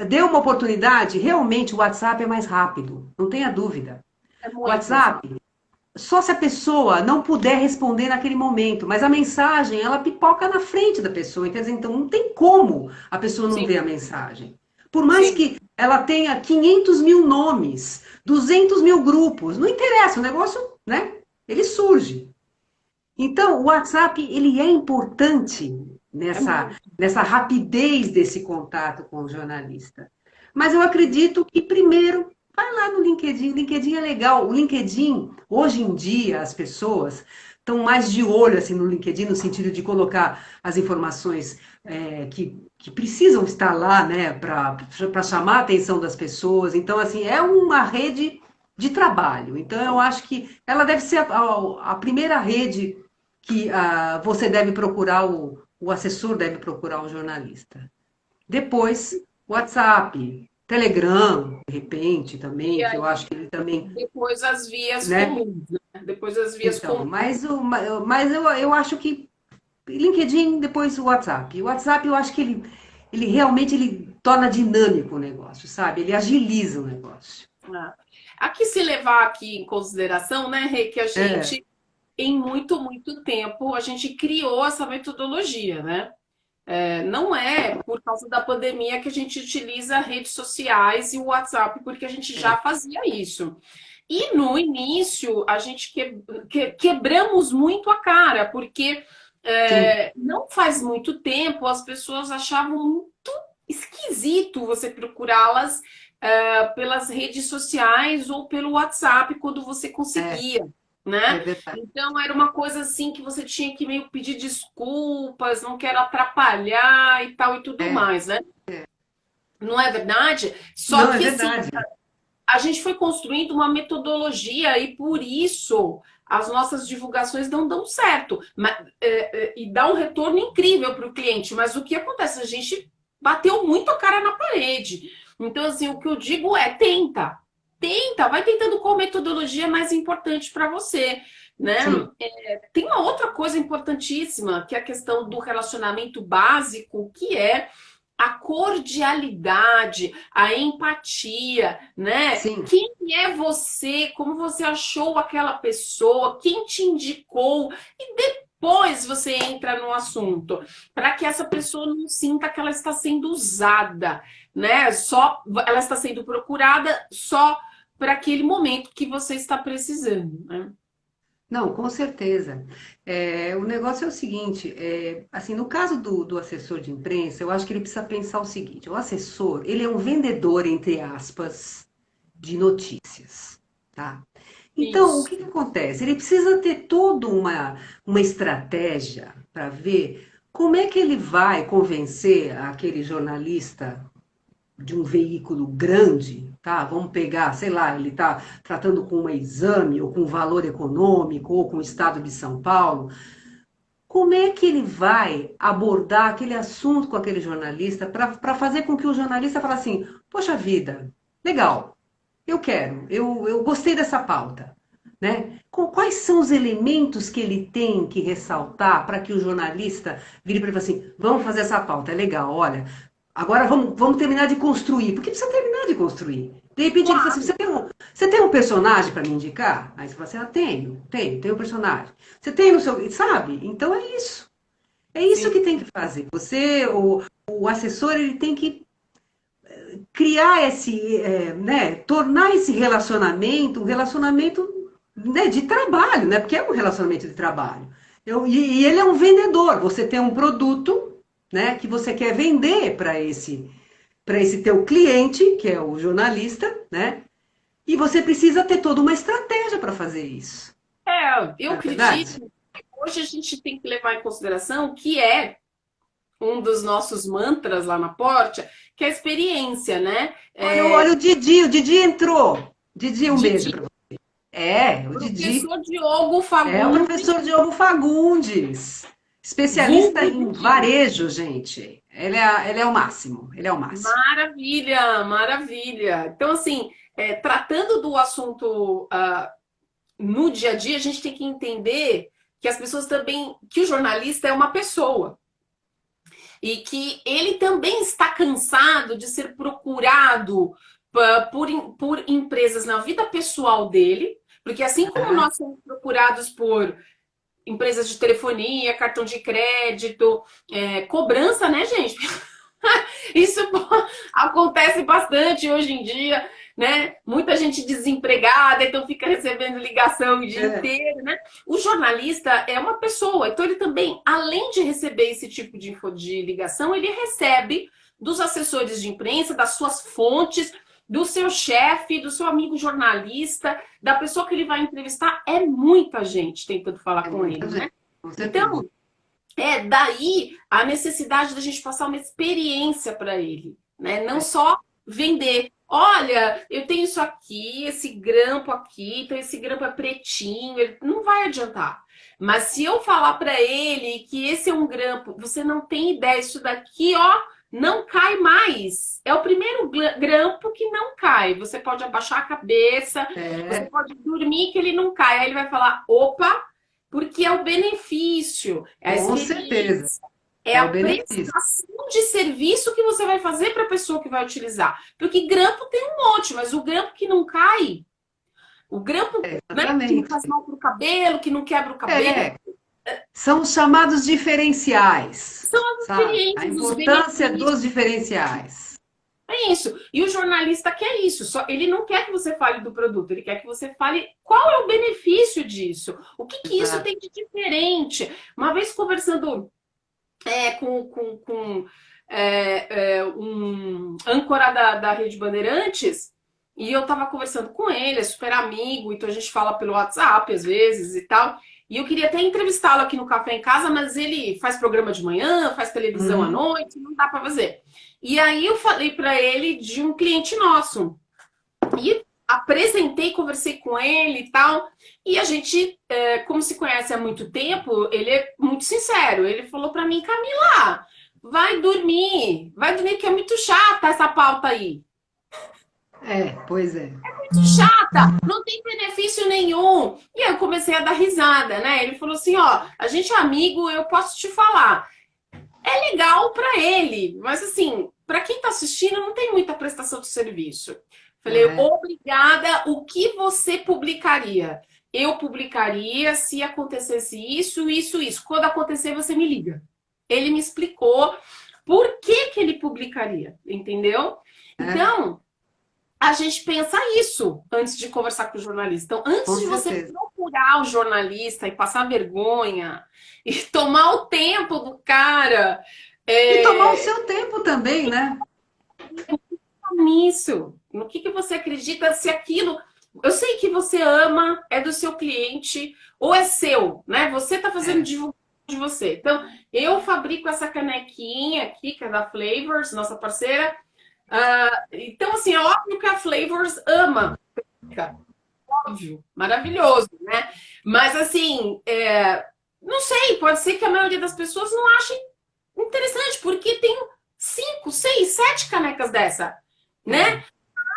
dê uma oportunidade, realmente o WhatsApp é mais rápido, não tenha dúvida. É O muito mais rápido. WhatsApp, só se a pessoa não puder responder naquele momento, mas a mensagem, ela pipoca na frente da pessoa, quer dizer, então não tem como a pessoa não Sim, ver a mensagem. Por mais sim. que ela tenha 500 mil nomes, 200 mil grupos, não interessa, o negócio, né, ele surge. Então, o WhatsApp, ele é importante É nessa, muito. nessa rapidez desse contato com o jornalista. Mas eu acredito que, primeiro, vai lá no LinkedIn. O LinkedIn é legal. O LinkedIn, hoje em dia, as pessoas estão mais de olho assim, no LinkedIn, no sentido de colocar as informações que precisam estar lá, né, para chamar a atenção das pessoas. Então, assim, é uma rede de trabalho. Então, eu acho que ela deve ser a primeira rede que você deve procurar, o assessor deve procurar um jornalista. Depois, WhatsApp, Telegram, de repente, E também, que eu aí, acho que ele também, depois as vias né? comuns, né? Depois as vias Então, comuns. mas eu acho que LinkedIn, depois o WhatsApp. O WhatsApp, eu acho que ele realmente ele torna dinâmico o negócio, sabe? Ele agiliza o negócio. Ah. Aqui se levar aqui em consideração, né, Rê, que a É, gente, em muito, muito tempo, a gente criou essa metodologia, né? Não é por causa da pandemia que a gente utiliza redes sociais e o WhatsApp, porque a gente já é, fazia isso. E no início, a gente quebramos muito a cara, porque sim, não faz muito tempo as pessoas achavam muito esquisito você procurá-las pelas redes sociais ou pelo WhatsApp quando você é, conseguia, é né? verdade. Então era uma coisa assim que você tinha que meio pedir desculpas, não quero atrapalhar e tal e tudo É, mais, né? Não é verdade? Só não, é que assim, verdade. a gente foi construindo uma metodologia e por isso as nossas divulgações não dão certo. E dá um retorno incrível para o cliente. Mas o que acontece? A gente bateu muito a cara na parede. Então, assim, o que eu digo é tenta. Tenta, vai tentando qual metodologia é mais importante para você. Né? Sim, Tem uma outra coisa importantíssima, que é a questão do relacionamento básico, que é a cordialidade, a empatia, né? Sim. Quem é você? Como você achou aquela pessoa? Quem te indicou? E depois você entra no assunto, para que essa pessoa não sinta que ela está sendo usada, né? Só ela está sendo procurada só para aquele momento que você está precisando, né? Não, com certeza. O negócio é o seguinte, assim, no caso do assessor de imprensa, eu acho que ele precisa pensar o seguinte, o assessor, ele é um vendedor, entre aspas, de notícias, tá? Então, o Isso. que que acontece? Ele precisa ter toda uma estratégia para ver como é que ele vai convencer aquele jornalista de um veículo grande, tá? Vamos pegar, sei lá, ele está tratando com um exame, ou com valor econômico, ou com o estado de São Paulo. Como é que ele vai abordar aquele assunto com aquele jornalista para fazer com que o jornalista fale assim: poxa vida, legal, eu quero, eu gostei dessa pauta. Né? Quais são os elementos que ele tem que ressaltar para que o jornalista vire para ele e fale assim: vamos fazer essa pauta, é legal, olha, agora vamos terminar de construir. Porque precisa terminar de construir. De repente ele fala assim: você tem um personagem para me indicar? Aí você fala assim: tenho um personagem. Você tem no seu. Sabe? Então é isso. É isso Sim. que tem que fazer. O assessor, ele tem que criar né, tornar esse relacionamento um relacionamento, né, de trabalho, né? Porque é um relacionamento de trabalho. E ele é um vendedor. Você tem um produto, né, que você quer vender para esse teu cliente, que é o jornalista, né? E você precisa ter toda uma estratégia para fazer isso. Eu Não é verdade? acredito que hoje a gente tem que levar em consideração que é um dos nossos mantras lá na Porta, que é a experiência, né? Olha o Didi entrou. Didi, um beijo Didi, para você. O Didi. professor Diogo É o Fagundes, professor Diogo Fagundes, especialista vulgo em Didi. varejo, gente. Ele é o máximo, ele é o máximo. Maravilha, maravilha. Então, assim, tratando do assunto no dia a dia, a gente tem que entender que as pessoas também, que o jornalista é uma pessoa. E que ele também está cansado de ser procurado por empresas na vida pessoal dele, porque assim como Ah, nós somos procurados por empresas de telefonia, cartão de crédito, cobrança, né, gente? Isso acontece bastante hoje em dia, né? Muita gente desempregada, então fica recebendo ligação o dia é, inteiro, né? O jornalista é uma pessoa, então ele também, além de receber esse tipo de ligação, ele recebe dos assessores de imprensa, das suas fontes, do seu chefe, do seu amigo jornalista, da pessoa que ele vai entrevistar. É muita gente tentando falar é com muita ele, gente, né? com certeza. Então, daí a necessidade da gente passar uma experiência para ele, né? Não só vender. Olha, eu tenho isso aqui, esse grampo aqui, então esse grampo é pretinho, ele não vai adiantar. Mas se eu falar para ele que esse é um grampo, você não tem ideia, isso daqui, ó, não cai mais. É o primeiro grampo que não cai. Você pode abaixar a cabeça, você É, pode dormir que ele não cai. Aí ele vai falar, opa, porque é o benefício, é a com certeza. experiência, é É a o benefício. prestação de serviço que você vai fazer para a pessoa que vai utilizar. Porque grampo tem um monte, mas o grampo que não cai, o grampo, né, que não Exatamente. faz mal para o cabelo, que não quebra o cabelo, É, são os chamados diferenciais, são as sabe? A experiências, os importância benefícios. dos diferenciais. É isso. E o jornalista quer isso. Só ele não quer que você fale do produto, ele quer que você fale qual é o benefício disso. O que, que isso Exato. tem de diferente? Uma vez conversando com um âncora da Rede Bandeirantes, e eu tava conversando com ele, é super amigo, então a gente fala pelo WhatsApp às vezes e tal. E eu queria até entrevistá-lo aqui no Café em Casa, mas ele faz programa de manhã, faz televisão à Uhum. noite, não dá para fazer. E aí eu falei para ele de um cliente nosso. E apresentei, conversei com ele e tal. E a gente, como se conhece há muito tempo, ele é muito sincero. Ele falou para mim, Camila, vai dormir que é muito chata essa pauta aí. Pois é. Muito chata, não tem benefício nenhum. E aí eu comecei a dar risada, né? Ele falou assim, ó, a gente é amigo, eu posso te falar. É legal para ele, mas assim, para quem está assistindo, não tem muita prestação de serviço. Falei, É, obrigada, o que você publicaria? Eu publicaria se acontecesse isso, isso, isso. Quando acontecer, você me liga. Ele me explicou por que que ele publicaria, entendeu? é, Então, a gente pensa isso antes de conversar com o jornalista. Então, antes com de você certeza. procurar o jornalista e passar vergonha e tomar o tempo do cara, E tomar o é, seu tempo também, né? nisso, no que você acredita, se aquilo. Eu sei que você ama, é do seu cliente ou é seu, né? Você está fazendo É, divulgação de você. Então, eu fabrico essa canequinha aqui, que é da Flavors, nossa parceira. Então, assim, é óbvio que a Flavors ama. Óbvio, maravilhoso, né? Mas assim, não sei, pode ser que a maioria das pessoas não achem interessante, porque tem 5, 6, 7 canecas dessa, é, né?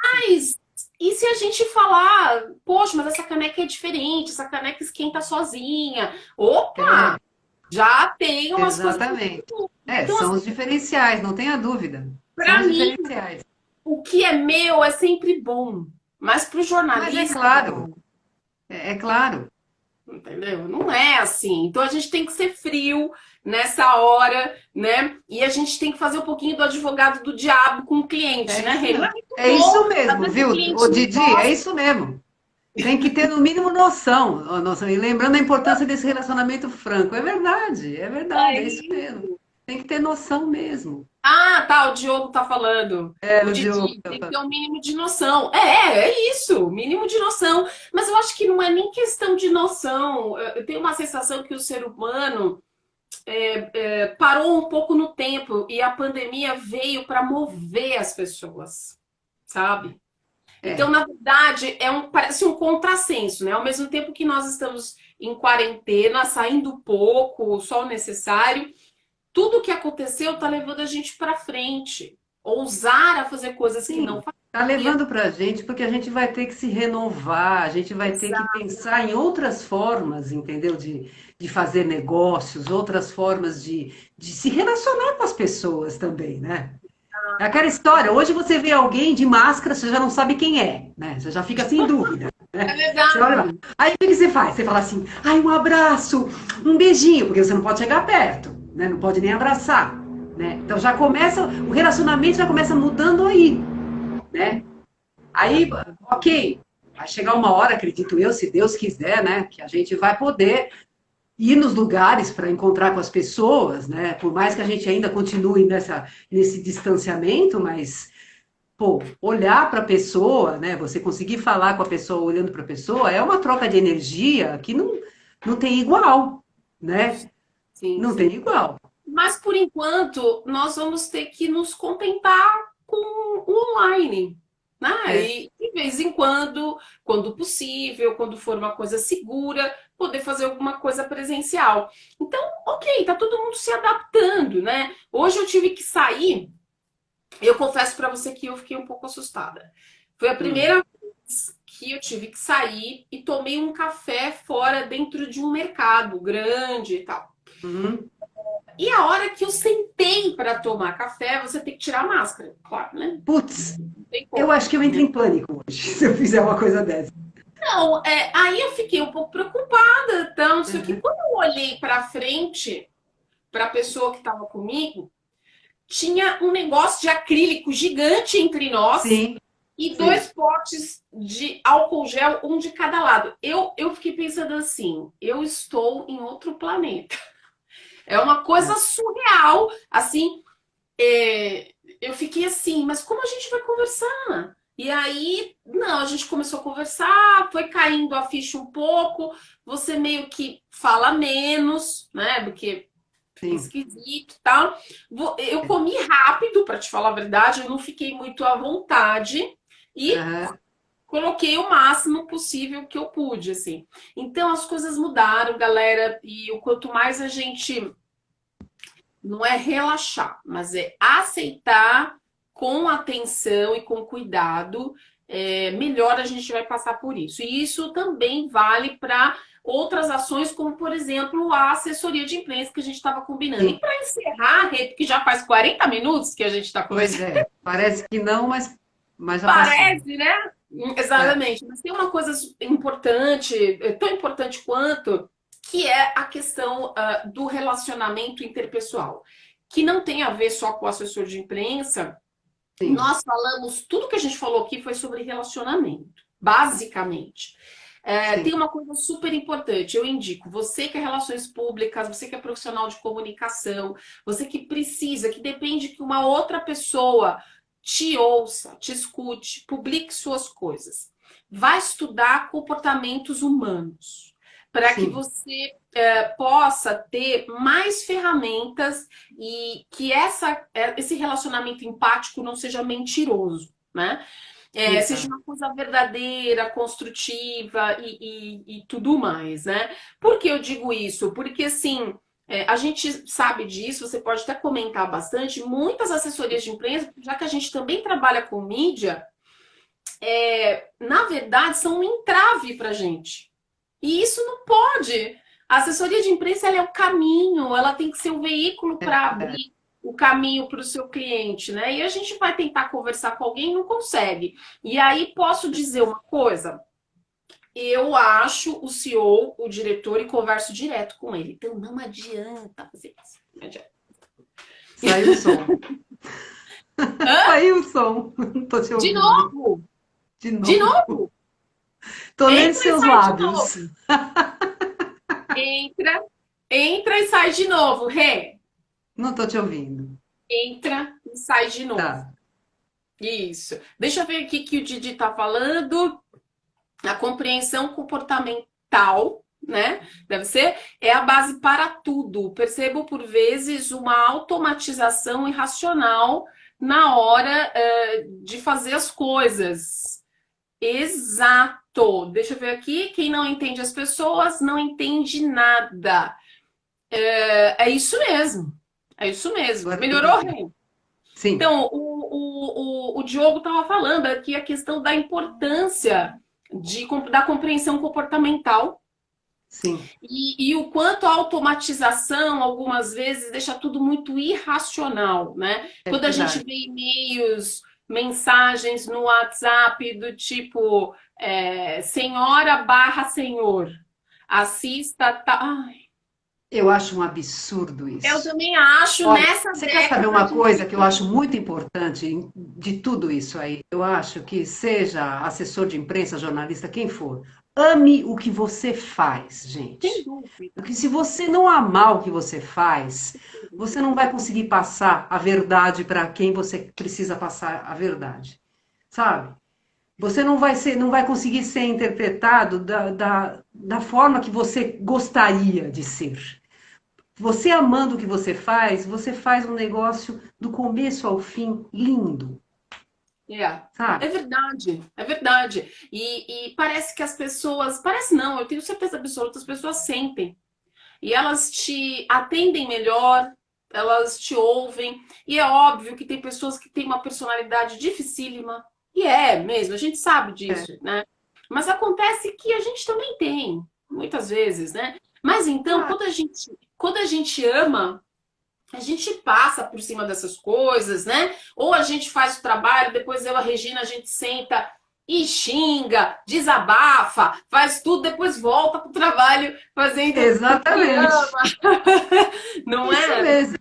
Mas e se a gente falar, poxa, mas essa caneca é diferente, essa caneca esquenta sozinha. é, Opa, já tem umas coisas. exatamente. É, Então, são assim, os diferenciais, não tenha dúvida. São para os mim, diferenciais. o que é meu é sempre bom. Mas para o Mas é jornalista, claro, é claro. entendeu? Não é assim. Então a gente tem que ser frio nessa hora, né? E a gente tem que fazer um pouquinho do advogado do diabo com o cliente, É né, isso Rê? Não mesmo. é muito É bom, isso às mesmo, vezes o viu? cliente Ô, não Didi, é gosta. isso mesmo. Tem que ter no mínimo noção, ó, noção. E lembrando a importância desse relacionamento franco. É isso mesmo. Tem que ter noção mesmo. Ah, tá, o Diogo tá falando. É, O o Diogo. Didi tem que ter um mínimo de noção. É isso, mínimo de noção. Mas eu acho que não é nem questão de noção. Eu tenho uma sensação que o ser humano parou um pouco no tempo e a pandemia veio para mover as pessoas, sabe? Então, É, na verdade, parece um contrassenso, né? Ao mesmo tempo que nós estamos em quarentena, saindo pouco, só o necessário, tudo o que aconteceu está levando a gente para frente. Ousar a fazer coisas que não sim. Tá fazia. levando para a gente porque a gente vai ter que se renovar, a gente vai ter que Exato. pensar em outras formas, entendeu? De fazer negócios, outras formas de se relacionar com as pessoas também, né? É aquela história, hoje você vê alguém de máscara, você já não sabe quem é, né? Você já fica assim em dúvida, É né? Você olha lá. verdade. Aí o que você faz? Você fala assim, ai, um abraço, um beijinho, porque você não pode chegar perto, né? Não pode nem abraçar, né? Então já começa, o relacionamento já começa mudando aí, né? Aí, ok, vai chegar uma hora, acredito eu, se Deus quiser, né? Que a gente vai poder ir nos lugares para encontrar com as pessoas, né? Por mais que a gente ainda continue nesse distanciamento, mas pô, olhar para a pessoa, né? Você conseguir falar com a pessoa olhando para a pessoa é uma troca de energia que não tem igual, né? Sim, Não tem sim. igual. Mas por enquanto, nós vamos ter que nos contentar com o online, né? É, E de vez em quando possível, quando for uma coisa segura, poder fazer alguma coisa presencial. Então, ok, tá todo mundo se adaptando, né? Hoje eu tive que sair, eu confesso para você que eu fiquei um pouco assustada. Foi a hum, primeira vez que eu tive que sair e tomei um café fora dentro de um mercado grande e tal. uhum. E a hora que eu sentei para tomar café, você tem que tirar a máscara, claro, né? Putz, Não tem eu como. acho que eu entro em pânico hoje se eu fizer uma coisa dessa. Não, aí eu fiquei um pouco preocupada, então, só que Uhum. quando eu olhei para frente, para a pessoa que estava comigo, tinha um negócio de acrílico gigante entre nós Sim, e sim. dois potes de álcool gel, um de cada lado. Eu fiquei pensando assim, eu estou em outro planeta. É uma É. coisa surreal, assim, eu fiquei assim, mas como a gente vai conversar? E aí, não, a gente começou a conversar, foi caindo a ficha um pouco, você meio que fala menos, né, do que fica Sim. esquisito e tal. Eu comi rápido, para te falar a verdade, eu não fiquei muito à vontade e Aham. coloquei o máximo possível que eu pude, assim. Então as coisas mudaram, galera, e o quanto mais a gente não é relaxar, mas é aceitar com atenção e com cuidado, melhor a gente vai passar por isso. E isso também vale para outras ações, como, por exemplo, a assessoria de imprensa que a gente estava combinando. E Sim. para encerrar, Rê, porque já faz 40 minutos que a gente está Pois conversando, é, parece que não, mas já passou. parece, né? É, Exatamente. Mas tem uma coisa importante, tão importante quanto, que é a questão do relacionamento interpessoal, que não tem a ver só com o assessor de imprensa. sim, Nós falamos, tudo que a gente falou aqui foi sobre relacionamento, basicamente. Tem sim, uma coisa super importante, eu indico, você que é relações públicas, você que é profissional de comunicação, você que precisa, que depende que uma outra pessoa te ouça, te escute, publique suas coisas. Vai estudar comportamentos humanos, para que sim, você possa ter mais ferramentas e que esse relacionamento empático não seja mentiroso, né? Seja exato. uma coisa verdadeira, construtiva e tudo mais, né? Por que eu digo isso? Porque, assim, a gente sabe disso, você pode até comentar bastante, muitas assessorias de imprensa, já que a gente também trabalha com mídia, na verdade, são um entrave para a gente. E isso não pode. A assessoria de imprensa ela é o caminho, ela tem que ser o veículo para abrir o caminho para o seu cliente, né? E a gente vai tentar conversar com alguém e não consegue. E aí posso dizer uma coisa? Eu acho o CEO, o diretor, e converso direto com ele. Então não adianta fazer isso. Não adianta. Saiu o som. Hã? Saiu o som. Não tô te De ouvindo. novo? De De novo. novo? Tô lendo Entra e seus sai de lábios. novo. Entra, entra e sai de novo. Rê, Não tô te ouvindo. entra e sai de novo. Tá. Isso. Deixa eu ver aqui que o Didi está falando. A compreensão comportamental, né? Deve ser, é a base para tudo. Percebo por vezes uma automatização irracional na hora de fazer as coisas. Exato. Deixa eu ver aqui. Quem não entende as pessoas não entende nada. É isso mesmo. É isso mesmo. Agora eu Melhorou, entendi. Rê? Sim, Então, o Diogo estava falando aqui a questão da importância da compreensão comportamental sim, e o quanto a automatização, algumas vezes, deixa tudo muito irracional, né? é Quando a gente verdade. vê e-mails, mensagens no WhatsApp do tipo senhora barra senhor, assista, Eu acho um absurdo eu isso. também acho Olha, nessa você quer saber década uma de coisa que eu acho muito importante de tudo isso aí? Eu acho que seja assessor de imprensa, jornalista, quem for, ame o que você faz, sem gente. dúvida. Porque se você não amar o que você faz, você não vai conseguir passar a verdade para quem você precisa passar a verdade, sabe? Você não vai conseguir ser interpretado da forma que você gostaria de ser. Você amando o que você faz um negócio do começo ao fim lindo, É, sabe? é verdade, é verdade. E parece que as pessoas, parece não, eu tenho certeza absoluta, as pessoas sentem. E elas te atendem melhor, elas te ouvem. E é óbvio que tem pessoas que têm uma personalidade dificílima. E é mesmo, a gente sabe É, disso, né? Mas acontece que a gente também tem, muitas vezes, né? Mas então, ah, quando a gente ama, a gente passa por cima dessas coisas, né? Ou a gente faz o trabalho, depois eu, a Regina, a gente senta e xinga, desabafa, faz tudo, depois volta pro trabalho fazendo o que exatamente. ama. Não Isso é? mesmo.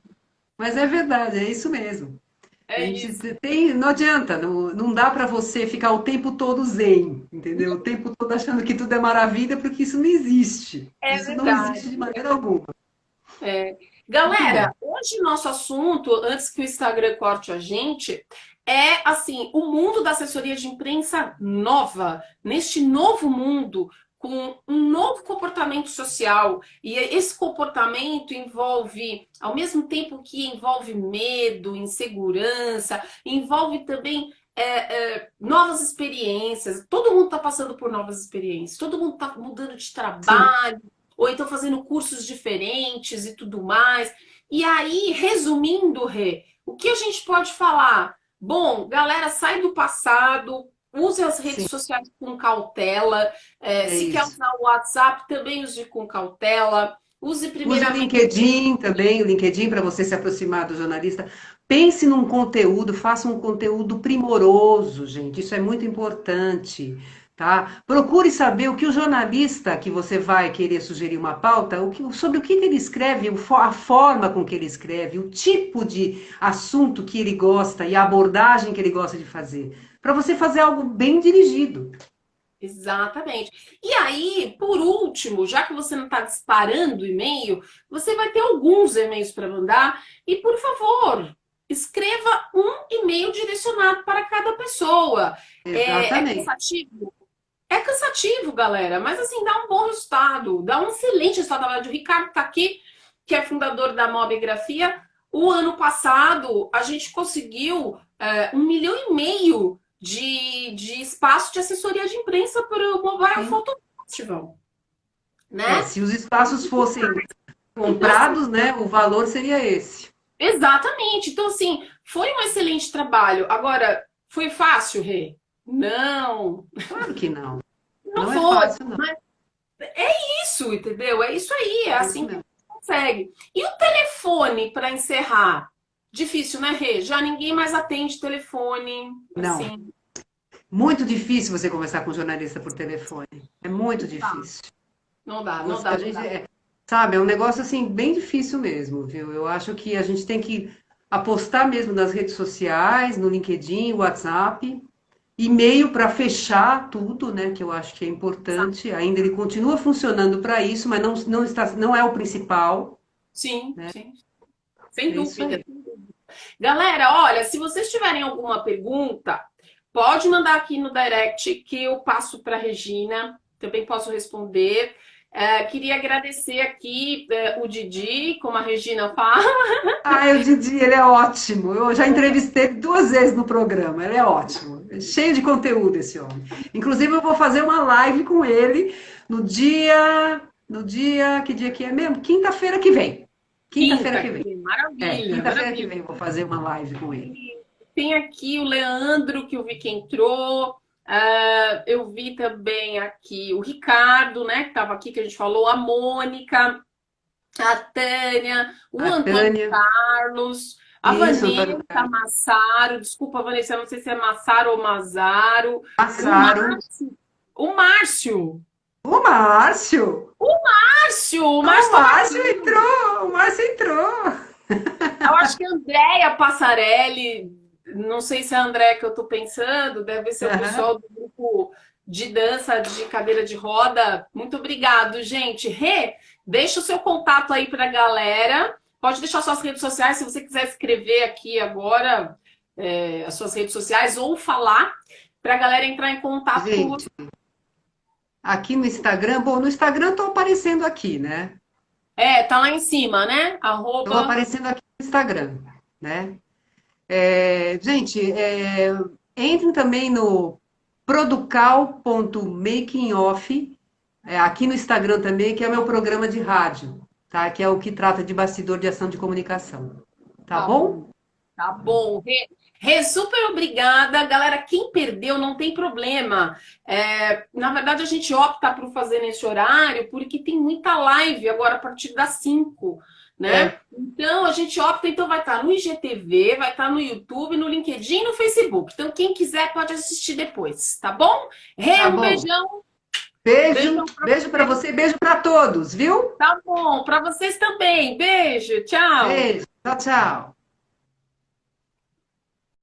Mas é verdade, é isso mesmo. A É gente isso. tem, não adianta, não dá para você ficar o tempo todo zen, entendeu? O tempo todo achando que tudo é maravilha, porque isso não existe. É Isso não verdade. existe de maneira alguma. É. Muito Galera, bom. hoje nosso assunto, antes que o Instagram corte a gente, é assim, o mundo da assessoria de imprensa nova, neste novo mundo, com um novo comportamento social. E esse comportamento envolve, ao mesmo tempo que envolve medo, insegurança, envolve também novas experiências. Todo mundo está passando por novas experiências, todo mundo está mudando de Sim, trabalho ou então fazendo cursos diferentes e tudo mais. E aí, resumindo, Rê, o que a gente pode falar? Bom, galera, sai do passado, use as redes Sim, sociais com cautela. é Se quer isso. usar o WhatsApp, também use com cautela. Use Use o primeiramente. LinkedIn também, o LinkedIn para você se aproximar do jornalista. Pense num conteúdo, faça um conteúdo primoroso, gente. Isso é muito importante, tá? Procure saber o que o jornalista que você vai querer sugerir uma pauta, sobre o que ele escreve, a forma com que ele escreve, o tipo de assunto que ele gosta e a abordagem que ele gosta de fazer, para você fazer algo bem dirigido. Exatamente. E aí, por último, já que você não está disparando e-mail, você vai ter alguns e-mails para mandar. E, por favor, escreva um e-mail direcionado para cada pessoa. É Exatamente. cansativo? É cansativo, galera, mas assim, dá um bom resultado, dá um excelente resultado. O Ricardo está aqui, que é fundador da Mobigrafia. O ano passado, a gente conseguiu 1,5 milhão de espaço de assessoria de imprensa para o Mobile Sim. Photo Festival, né? Se os espaços fossem Então, assim, comprados, né, o valor seria esse. exatamente. Então, assim, foi um excelente trabalho. Agora, foi fácil, Rê? Não, Claro que não. não Não é foi. fácil, não. Isso, entendeu? É isso aí, é É isso assim que mesmo. consegue. E o telefone para encerrar? Difícil, né, Rê? Já ninguém mais atende telefone, Não. assim, Muito difícil você conversar com um jornalista por telefone. É muito não dá, difícil. não dá, não dá, A não gente dá. sabe, é um negócio assim bem difícil mesmo, viu? Eu acho que a gente tem que apostar mesmo nas redes sociais, no LinkedIn, WhatsApp, e-mail para fechar tudo, né? Que eu acho que é importante. Ainda ele continua funcionando para isso, mas não está, não é o principal, Sim, né? sim, sem É isso dúvida. aí. Galera, olha, se vocês tiverem alguma pergunta, pode mandar aqui no direct que eu passo para a Regina, também posso responder. Queria agradecer aqui o Didi, como a Regina fala. Ah, o Didi, ele é ótimo. Eu já entrevistei ele 2 vezes no programa. Ele é ótimo. É cheio de conteúdo esse homem. Inclusive, eu vou fazer uma live com ele que dia que é mesmo? Quinta-feira que vem. Quinta-feira Quinta, que vem. maravilha, Quinta-feira que maravilha. vem eu vou fazer uma live com ele. Tem aqui o Leandro, que eu vi que entrou. Eu vi também aqui o Ricardo, né, que estava aqui, que a gente falou, a Mônica, a Tânia, o A Antônio Tânia, Carlos, a isso, Antônio Vanessa Carlos, Massaro, desculpa, Vanessa, eu não sei se é Massaro ou Mazaro, o Massaro, Márcio, o Márcio, o Márcio. o Ah, Márcio o estava Márcio aqui. entrou, o Márcio entrou. Eu acho que a Andréia Passarelli, não sei se é a Andréia que eu estou pensando, deve ser o Aham. pessoal do grupo de dança de cadeira de roda. Muito obrigado, gente. Rê, deixa o seu contato aí para a galera. Pode deixar suas redes sociais, se você quiser escrever aqui agora as suas redes sociais ou falar para a galera entrar em contato com você. Gente, aqui no Instagram, bom, no Instagram eu tô aparecendo aqui, né? Tá lá em cima, né? Estou Arroba. aparecendo aqui no Instagram, né? Gente, entrem também no producal.makingoff, aqui no Instagram também, que é o meu programa de rádio, tá? Que é o que trata de bastidor de ação de comunicação. Tá Tá bom? bom. Tá bom. Rê, super obrigada. Galera, quem perdeu não tem problema. Na verdade, a gente opta por fazer nesse horário porque tem muita live agora a partir das 5, né? É, Então, a gente opta, então vai estar no IGTV, vai estar no YouTube, no LinkedIn e no Facebook. Então, quem quiser pode assistir depois, tá bom? Rê, tá um bom. beijão. Beijo, Beijão pra beijo para você. você, e beijo para todos, viu? Tá bom. Para vocês também. Beijo. Tchau. Beijo, tchau, tchau.